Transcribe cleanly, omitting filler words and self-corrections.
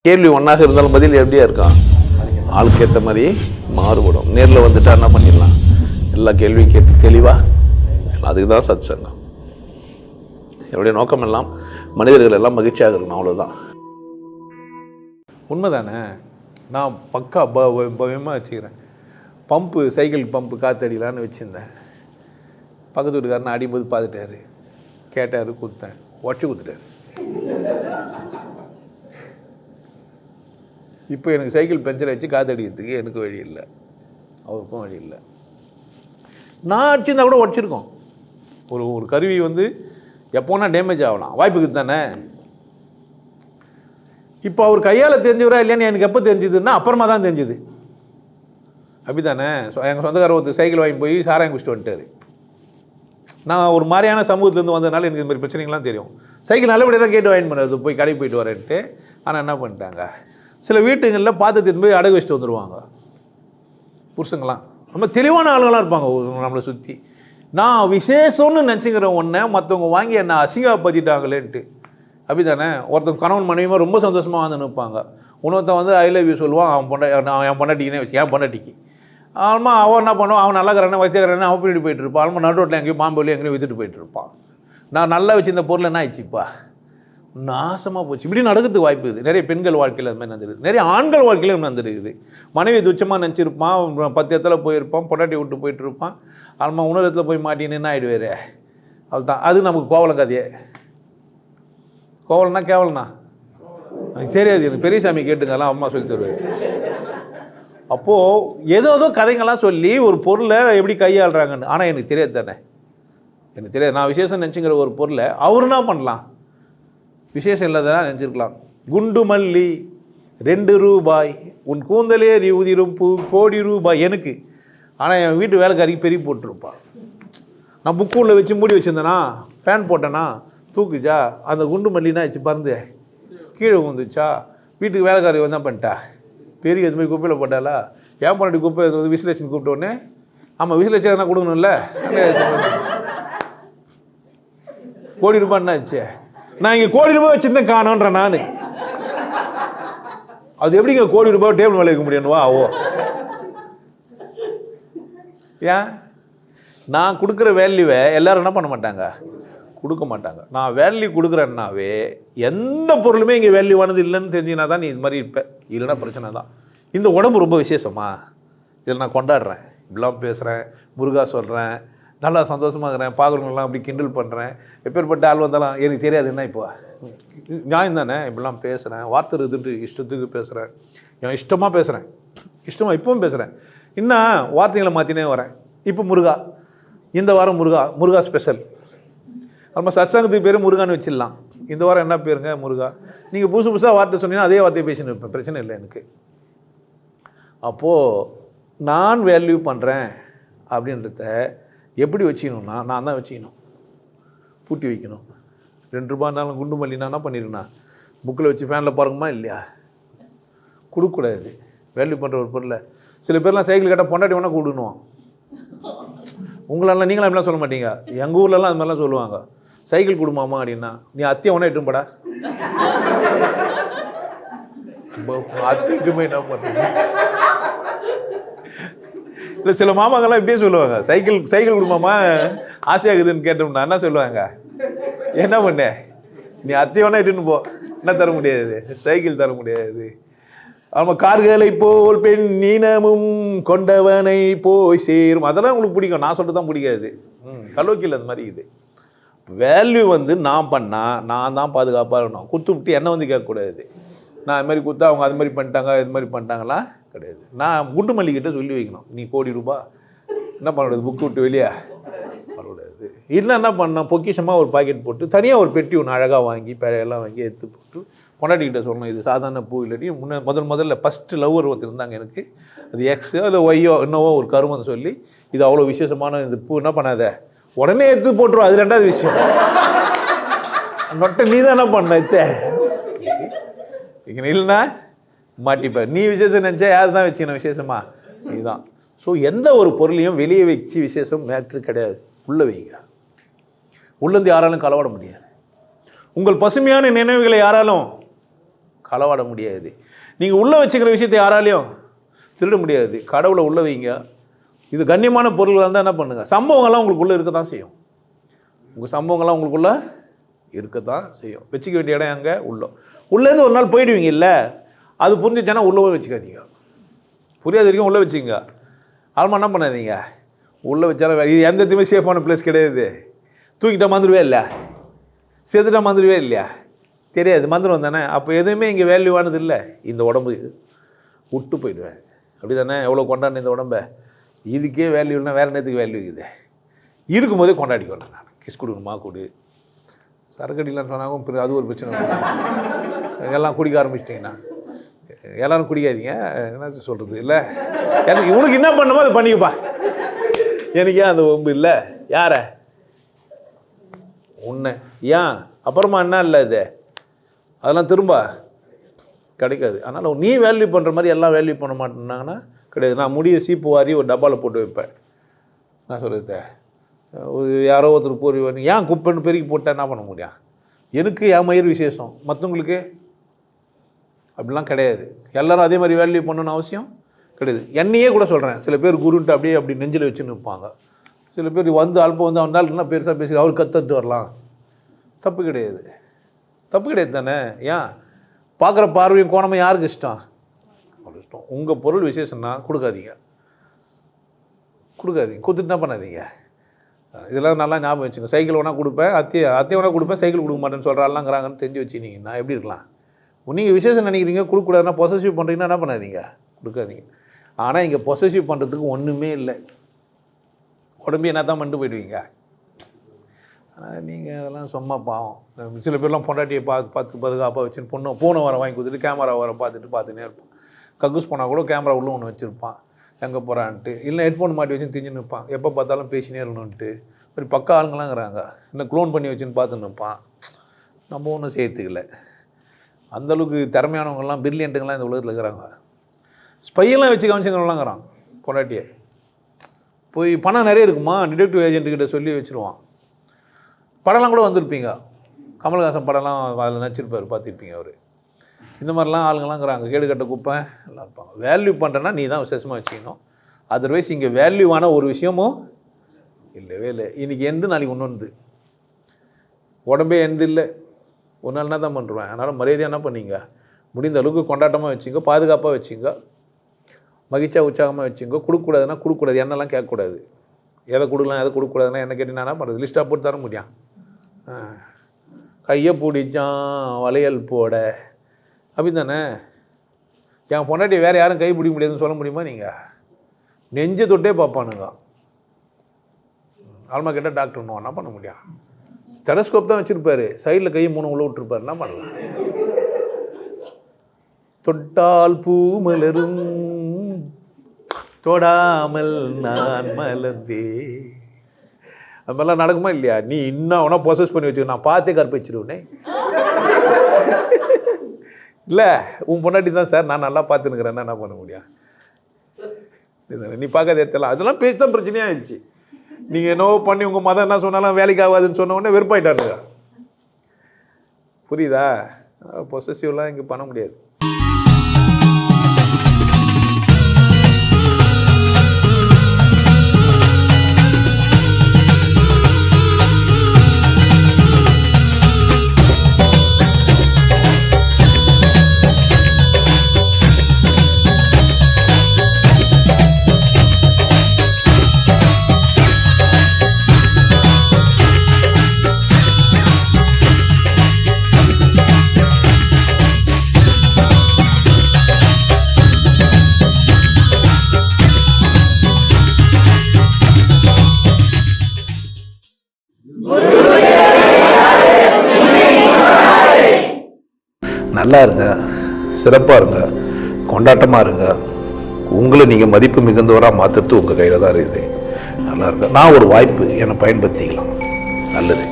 கேள்வி ஒன்றாக இருந்தாலும் பதில் எப்படியா இருக்கும், ஆளுக்கு ஏற்ற மாதிரி மாறுபடும். நேரில் வந்துட்டா என்ன பண்ணிடலாம், எல்லா கேள்வியும் கேட்டு தெளிவாக. அதுக்கு தான் சத் சங்கம். என்னுடைய நோக்கம் எல்லாம் மனிதர்கள் எல்லாம் மகிழ்ச்சியாக இருக்கணும், அவ்வளோதான். உண்மைதானே? நான் பக்கா பயமாக வச்சுக்கிறேன். பம்பு, சைக்கிள் பம்பு காற்றடிலான்னு வச்சுருந்தேன். பக்கத்து வீட்டுக்காரனை அடிபோது பார்த்துட்டாரு, கேட்டார், கொடுத்தேன், உடச்சி கொடுத்துட்டாரு. இப்போ எனக்கு சைக்கிள் பஞ்சர் ஆச்சு, காற்றடிக்கிறதுக்கு எனக்கு வழி இல்லை, அவருக்கும் வழி இல்லை. நான் அடிச்சிருந்தா கூட உடச்சிருக்கோம். ஒரு கருவி வந்து எப்போனா டேமேஜ் ஆகலாம், வாய்ப்புக்கு தானே. இப்போ அவர் கையால் தெரிஞ்சவரா இல்லையான்னு எனக்கு எப்போ தெரிஞ்சுதுன்னா அப்புறமா தான் தெரிஞ்சுது. அப்படி தானே? எங்கள் சொந்தக்காரர் ஒருத்தர் சைக்கிள் வாங்கி போய் சாராயம் குடிச்சிட்டு வந்துட்டார். நான் ஒரு மாதிரியான சமூகத்துலேருந்து வந்ததுனால எனக்கு இந்த மாதிரி பிரச்சனைகள்லாம் தெரியும். சைக்கிள் நல்லபடியாக தான் கேட்டு வாங்கி பண்ணுறது, போய் கடைக்கு போயிட்டு வரேன்ட்டு. ஆனால் என்ன பண்ணிட்டாங்க, சில வீட்டுங்களில் பாத்திரத்தின் போய் அடகு வச்சுட்டு வந்துடுவாங்க புருஷங்களாம். ரொம்ப தெளிவான ஆளுங்களாம் இருப்பாங்க நம்மளை சுற்றி. நான் விசேஷம்னு நினச்சிக்கிற ஒன்றை மற்றவங்க வாங்கி என்னை அசிங்கப்படுத்திட்டாங்களேன்ட்டு. அப்படி தானே? ஒருத்தன் கணவன் மனைவியுமா ரொம்ப சந்தோஷமாக வந்து நிற்பாங்க. இன்னொருத்தன் வந்து ஐ லவ் யூ சொல்லுவான், என் பொண்டாட்டிக்குனே வச்சு, என் பொண்டாட்டிக்கு. ஆல்மா அவன் என்ன பண்ணுவான், அவன் நல்லா இருக்கிறானே வச்சுக்கிறேன்னு அவன் பின்னாடி போயிட்டு இருப்பான். ஆல்மா நடு ரோட்டில் எங்கேயும் மாம்பொழியும் எங்கேயும் விற்றுட்டு போயிட்டு இருப்பான். நான் நல்லா வச்சுருந்த பொருள் என்ன ஆயிடுச்சுப்பா, நாசமாக போச்சு. இப்படி நடக்கிறதுக்கு வாய்ப்பு இருக்குது. நிறைய பெண்கள் வாழ்க்கையில் அது மாதிரி நடந்துருக்குது, நிறைய ஆண்கள் வாழ்க்கையிலும் நடந்துருக்குது. மனைவி துச்சமாக நினச்சிருப்பான், 10 இடத்துல போயிருப்பான், பொண்டாட்டி விட்டு போயிட்டு இருப்பான். ஆல்மா இன்னொரு இடத்துல போய் மாட்டின்னு என்ன ஆகிடுவார், அதுதான். அது நமக்கு கோவலம் கதையே. கோவலனா கேவலனா எனக்கு தெரியாது, எனக்கு பெரியசாமி கேட்டுங்கலாம், அம்மா சொல்லி தருவார். அப்போது ஏதோ கதைங்கள்லாம் சொல்லி ஒரு பொருளை எப்படி கையாளுறாங்கன்னு. ஆனால் எனக்கு தெரியாது தானே, எனக்கு தெரியாது. நான் விசேஷம் நினச்சிங்கிற ஒரு பொருளை அவர் என்ன பண்ணலாம், விசேஷம் இல்லாததான் நினச்சிருக்கலாம். குண்டு மல்லி 2 ரூபாய், உன் கூந்தலே நீ உதிரும் பூ கோடி ரூபாய் எனக்கு. ஆனால் என் வீட்டு வேலைக்காரிக்கு பெரிய போட்டிருப்பான். நான் புக்கு உள்ள வச்சு மூடி வச்சுருந்தேனா, ஃபேன் போட்டேன்னா தூக்குச்சா, அந்த குண்டு மல்லினா வச்சு பறந்து கீழே விழுந்துச்சா, வீட்டுக்கு வேலைக்காரி வந்தால் பண்ணிட்டா, பெரிய இது மாதிரி குப்பையில் போட்டாலா, ஏன் பண்ணி குப்பை வந்து விசிலேஷன் கூப்பிட்டோடனே, ஆமாம் விசிலேஷன் எதனா கொடுக்கணும்ல, கோடி ரூபாய்னா ஆச்சு. நான் இங்கே கோடி ரூபாய் வச்சுருந்தேன் காணோன்ற நான். அது எப்படிங்க கோடி ரூபாய் டேபிள் மேலே வைக்க முடியும்வா? ஏன் நான் கொடுக்குற வேல்யூவை எல்லோரும் என்ன பண்ண மாட்டாங்க, கொடுக்க மாட்டாங்க. நான் வேல்யூ கொடுக்குறேன்னாவே எந்த பொருளுமே இங்கே வேல்யூவானது இல்லைன்னு தெரிஞ்சினா தான் நீ இது மாதிரி இருப்பேன், இல்லைன்னா பிரச்சனை தான். இந்த உடம்பு ரொம்ப விசேஷமா, இதில் நான் கொண்டாடுறேன், இப்படிலாம் பேசுகிறேன், முருகா சொல்கிறேன், நல்லா சந்தோஷமாக இருக்கிறேன், பார்க்குறவங்களாம் அப்படி கிண்டல் பண்ணுறேன். எப்பேற்பட்ட ஆள் வந்தாலும் எனக்கு தெரியாது என்ன, இப்போ நியாயம் தானே, இப்படிலாம் பேசுகிறேன், வார்த்தை இதுட்டு இஷ்டத்துக்கு பேசுகிறேன், என் இஷ்டமாக பேசுகிறேன், இஷ்டமாக இப்பவும் பேசுகிறேன். இன்னும் வார்த்தைகளை மாற்றினே வரேன். இப்போ முருகா, இந்த வாரம் முருகா ஸ்பெஷல். நம்ம சத்சங்கத்துக்கு பேர் முருகான்னு வச்சிடலாம். இந்த வாரம் என்ன பேருங்க, முருகா. நீங்கள் புதுசாக வார்த்தை சொன்னீங்கன்னா அதே வார்த்தையை பேசின்னு இருப்பேன், பிரச்சனை இல்லை எனக்கு. அப்போது நான் வேல்யூ பண்ணுறேன் அப்படின்றத எப்படி வச்சுக்கணும்னா, நான் தான் வச்சுக்கணும், பூட்டி வைக்கணும். 2 ரூபாய்னாலும் குண்டு மல்லினா என்ன பண்ணிருக்கேண்ணா, புக்கில் வச்சு ஃபேனில் பாருங்கம்மா இல்லையா, கொடுக்கக்கூடாது. வேல்யூ பண்ணுற ஒரு பொருளை. சில பேர்லாம் சைக்கிள் கேட்டால் பொண்டாட்டி வேணால் கூடணும். உங்களெல்லாம் நீங்களாம் அப்படிலாம் சொல்ல மாட்டீங்க, எங்கள் ஊர்லலாம் அது மாதிரிலாம் சொல்லுவாங்க. சைக்கிள் கொடுமாமா அப்படின்னா, நீ அத்தியை ஒன்றா இட்டும்படா, அத்தை இட்டுமே என்ன பண்ணுறீங்க. இல்லை சில மாமாங்கெல்லாம் இப்படியே சொல்லுவாங்க, சைக்கிள் கொடுமாமா ஆசையாகுதுன்னு கேட்டோம்னா என்ன சொல்லுவாங்க, என்ன பண்ண நீ அத்தையை ஒன்றா இட்டுன்னு போ, என்ன தர முடியாது, சைக்கிள் தர முடியாது. ஆமாம், கார்களை போல் பெண் நீனமும் கொண்டவனை போய் சேரும், அதெல்லாம் உங்களுக்கு பிடிக்கும். நான் சொல்லிட்டு தான் பிடிக்காது. கலோக்கியில் அந்த மாதிரி இது. வேல்யூ வந்து நான் பண்ணால் நான் தான் பாதுகாப்பாக இருக்கணும். குத்து விட்டு என்னை வந்து கேட்கக்கூடாது. நான் அது மாதிரி குத்தா அவங்க அது மாதிரி பண்ணிட்டாங்க இது மாதிரி பண்ணிட்டாங்களா கிடையாது. நான் குண்டு மல்லிக்கிட்ட சொல்லி வைக்கணும், நீ கோடி ரூபாய் என்ன பண்ணக்கூடாது, புக்கு விட்டு வெளியே வரக்கூடாது. இல்லை என்ன பண்ணோம், பொக்கிஷமாக ஒரு பாக்கெட் போட்டு தனியாக ஒரு பெட்டி ஒன்று அழகாக வாங்கி பேழையெல்லாம் வாங்கி எடுத்து போட்டு பொண்டாட்டிக்கிட்ட சொல்லணும், இது சாதாரண பூ இல்லாட்டி முதல்ல ஃபஸ்ட்டு லவ்வர் ஒருத்தர் இருந்தாங்க எனக்கு, அது எக்ஸோ இல்லை ஒய்யோ என்னவோ ஒரு கருமன்னு சொல்லி, இது அவ்வளோ விசேஷமான இந்த பூ என்ன பண்ணாத உடனே எடுத்து போட்டுருவோம், அது 2வது விஷயம். நொட்டை நீ தான் என்ன பண்ண இல்லைன்னா மாட்டிப்பேன். நீ விசேஷம் நினச்சா யார் தான் வச்சுக்கணும் விசேஷமா, இதுதான். ஸோ எந்த ஒரு பொருளையும் வெளியே வச்சு விசேஷம் மேட்ரு கிடையாது, உள்ளே வைங்க. உள்ளேருந்து யாராலும் களவாட முடியாது. உங்கள் பசுமையான நினைவுகளை யாராலும் களவாட முடியாது. நீங்கள் உள்ளே வச்சுக்கிற விஷயத்தை யாராலையும் திருட முடியாது. கடவுளை உள்ளே வைங்க. இது கண்ணியமான பொருள்களாக இருந்தால் என்ன பண்ணுங்கள், சம்பவங்கள்லாம் உங்களுக்குள்ளே இருக்க தான் செய்யும். உங்கள் சம்பவங்கள்லாம் உங்களுக்குள்ளே இருக்க தான் செய்யும். வச்சுக்க வேண்டிய இடம் அங்கே உள்ளேருந்து ஒரு நாள் போயிடுவீங்க. இல்லை அது புரிஞ்சிச்சுன்னா உள்ளவே வச்சுக்காதீங்க. புரியாத வரைக்கும் உள்ளே வச்சுங்க. ஆல்மா என்ன பண்ணாதீங்க, உள்ளே வச்சாலும் இது எந்த எதுவுமே சேஃபான பிளேஸ் கிடையாது. தூக்கிட்டா மந்துருவே இல்லை, செத்துட்டா மந்துருவே இல்லையா, தெரியாது, மந்திரம் தானே. அப்போ எதுவுமே இங்கே வேல்யூவானது இல்லை. இந்த உடம்பு விட்டு போயிடுவேன். அப்படி தானே? எவ்வளோ கொண்டாடின இந்த உடம்பை, இதுக்கே வேல்யூ இல்லைனா வேறு நேரத்துக்கு வேல்யூ இருக்குது. இருக்கும்போதே கொண்டாடிக்கொண்டேன் நான். கிஸ் கொடுக்கணுமா கொடு, சரக்கடிலான்னு சொன்னாங்க, அது ஒரு பிரச்சனை. எல்லாம் குடிக்க ஆரம்பிச்சிட்டிங்கன்னா எல்லோரும் குடிக்காதீங்க. என்ன சொல்கிறது, இல்லை எனக்கு இவனுக்கு என்ன பண்ணணுமோ அதை பண்ணிக்கப்பா. எனக்கே அந்த ஒம்பு இல்லை. யாரை உன்னை ஏன் அப்புறமா என்ன இல்லை இது, அதெல்லாம் திரும்ப கிடைக்காது. அதனால் நீ வேல்யூ பண்ணுற மாதிரி எல்லாம் வேல்யூ பண்ண மாட்டேன்னாங்கன்னா கிடையாது. நான் முடிய சீப்பு வாரி ஒரு டப்பாவில் போட்டு வைப்பேன். நான் சொல்கிறது, யாரோ ஒருத்தர் போய் ஏன் குப்பைன்னு பெருக்கி போட்டால் என்ன பண்ண முடியும்? எனக்கு என் மயிர் விசேஷம், மற்றவங்களுக்கு அப்படிலாம் கிடையாது. எல்லோரும் அதே மாதிரி வேல்யூ பண்ணணும்னு அவசியம் கிடையாது. என்னையே கூட சொல்கிறேன், சில பேர் குருன்ட்டு அப்படியே அப்படி நெஞ்சில் வச்சுன்னு இருப்பாங்க. சில பேர் வந்து அல்பம் வந்து வந்தால் என்ன பெருசாக பேசி அவர் கற்றுட்டு வரலாம். தப்பு கிடையாது, தப்பு கிடையாது தானே? ஏன் பார்க்குற பார்வையும் கோணமும் யாருக்கு இஷ்டம்? அவ்வளோ இஷ்டம். உங்கள் பொருள் விசேஷம்னா கொடுக்காதீங்க, கொடுத்துட்டு என்ன பண்ணாதீங்க. இதெல்லாம் நல்லா ஞாபகம் வச்சுங்க. சைக்கிள் வேணால் கொடுப்பேன், அத்தை வேணால் கொடுப்பேன், சைக்கிள் கொடுக்க மாட்டேன்னு சொல்கிறாங்களாங்கிறாங்கன்னு தெரிஞ்சு வச்சுக்கிங்க. நான் எப்படி இருக்கலாம்? நீங்கள் விசேஷம் நினைக்கிறீங்க கொடுக்கூடாதுன்னா பொசசிவ் பண்ணுறீங்கன்னா என்ன பண்ணாதீங்க, கொடுக்காதீங்க. ஆனால் இங்கே பொசசிவ் பண்ணுறதுக்கு ஒன்றுமே இல்லை. உடம்பு என்ன தான் பண்ணிட்டு போயிடுவீங்க. ஆனால் நீங்கள் அதெல்லாம் சும்மா பாவம். சில பேர்லாம் பொண்டாட்டியை பார்த்து பாதுகாப்பாக வச்சுன்னு ஃபோனை வர வாங்கி கொடுத்துட்டு கேமரா வர பார்த்துன்னே இருப்பான். கக்கூஸ் போனால் கூட கேமரா உள்ளே ஒன்று வச்சுருப்பான், எங்கே போகிறான்ட்டு. இல்லை ஹெட்ஃபோன் மாட்டி வச்சுன்னு திஞ்சுன்னு இருப்பான், எப்போ பார்த்தாலும் பேசினே இருக்கணுன்ட்டு. ஒரு பக்க ஆளுங்களாங்கிறாங்க, இன்னும் க்ளோன் பண்ணி வச்சுன்னு பார்த்துன்னு இருப்பான். நம்ம ஒன்றும் சேர்த்துக்கல. அந்தளவுக்கு திறமையானவங்கலாம் பிரில்லியண்ட்டுங்களாம் இந்த உலகத்தில் இருக்கிறாங்க. ஸ்பையெல்லாம் வச்சு கவனிச்சுங்களாங்கிறான். பொண்டாட்டியை போய் பணம் நிறைய இருக்குமா, டிடெக்டிவ் ஏஜென்ட்டுக்கிட்ட சொல்லி வச்சுருவான். படம்லாம் கூட வந்திருப்பீங்க, கமல்ஹாசன் படம்லாம் அதில் நடிச்சிருப்பார், பார்த்துருப்பீங்க. அவர் இந்த மாதிரிலாம் ஆளுங்களாங்கிறாங்க. கேடு கட்ட குப்பை எல்லாம் இருப்பாங்க. வேல்யூ பண்ணுறேன்னா நீ தான் விசேஷமாக வச்சுக்கணும். அதர்வைஸ் இங்கே வேல்யூவான ஒரு விஷயமும் இல்லவே இல்லை. இன்றைக்கி எந்த நாளைக்கு ஒன்று வந்து உடம்பே எந்த இல்லை, ஒரு நாள் என்ன தான் பண்ணுறேன். அதனால் மரியாதையாக என்ன பண்ணிங்க, முடிந்த அளவுக்கு கொண்டாட்டமாக வச்சுங்க, பாதுகாப்பாக வச்சுங்க, மகிழ்ச்சியாக உற்சாகமாக வச்சுங்க. கொடுக்கக்கூடாதுன்னா கொடுக்கக்கூடாது, என்னெல்லாம் கேட்கக்கூடாது. எதை கொடுக்கலாம் எதை கொடுக்கக்கூடாதுன்னா என்ன கேட்டு நான் என்ன பண்ணுறது, லிஸ்ட்டாக போட்டு தர முடியும். கையை பிடிச்சான் வளையல் போட, அப்படி தானே? என் பொண்டாட்டி வேறு யாரும் கை பிடிக்க முடியாதுன்னு சொல்ல முடியுமா? நீங்கள் நெஞ்சை தொட்டே பார்ப்பானுங்க. ஆல்மா கேட்டால் டாக்டர் ஒன்றும் என்ன பண்ண முடியும்? டெலஸ்கோப் தான் வச்சுருப்பாரு, சைடில் கையை 3 உள்ள விட்டுருப்பாரு, என்ன பண்ணலாம்? தொட்டால் பூ மலரும் தொடாமல் நான் மலர்ந்தே, அது மாதிரிலாம் நடக்குமா இல்லையா? நீ இன்னும் அவனா ப்ரொசஸ் பண்ணி வச்சுக்க, நான் பார்த்தே கற்பிச்சிருவேனே. இல்லை உன் பொண்டாட்டி தான் சார், நான் நல்லா பார்த்துன்னுக்கிறேன்னா என்ன பண்ண முடியும்? நீ பார்க்காத எத்தலாம் அதெல்லாம் பேசி தான் பிரச்சனையாக ஆயிடுச்சு. நீங்கள் என்னவோ பண்ணி உங்கள் மதம் என்ன சொன்னாலும் வேலைக்கு ஆகாதுன்னு சொன்ன உடனே வெறுப்பாயிட்டானுங்க. புரியுதா? பொசசிவ்லாம் இங்கே பண்ண முடியாது. நல்லா இருங்க, சிறப்பாக இருங்க, கொண்டாட்டமாக இருங்க. உங்களை நீங்கள் மதிப்பு மிகுந்தவராக மாற்றுறது உங்கள் கையில் தான் இருக்குது. நல்லா இருங்க. நான் ஒரு வாய்ப்பு என்னை பயன்படுத்திக்கலாம். நல்லது.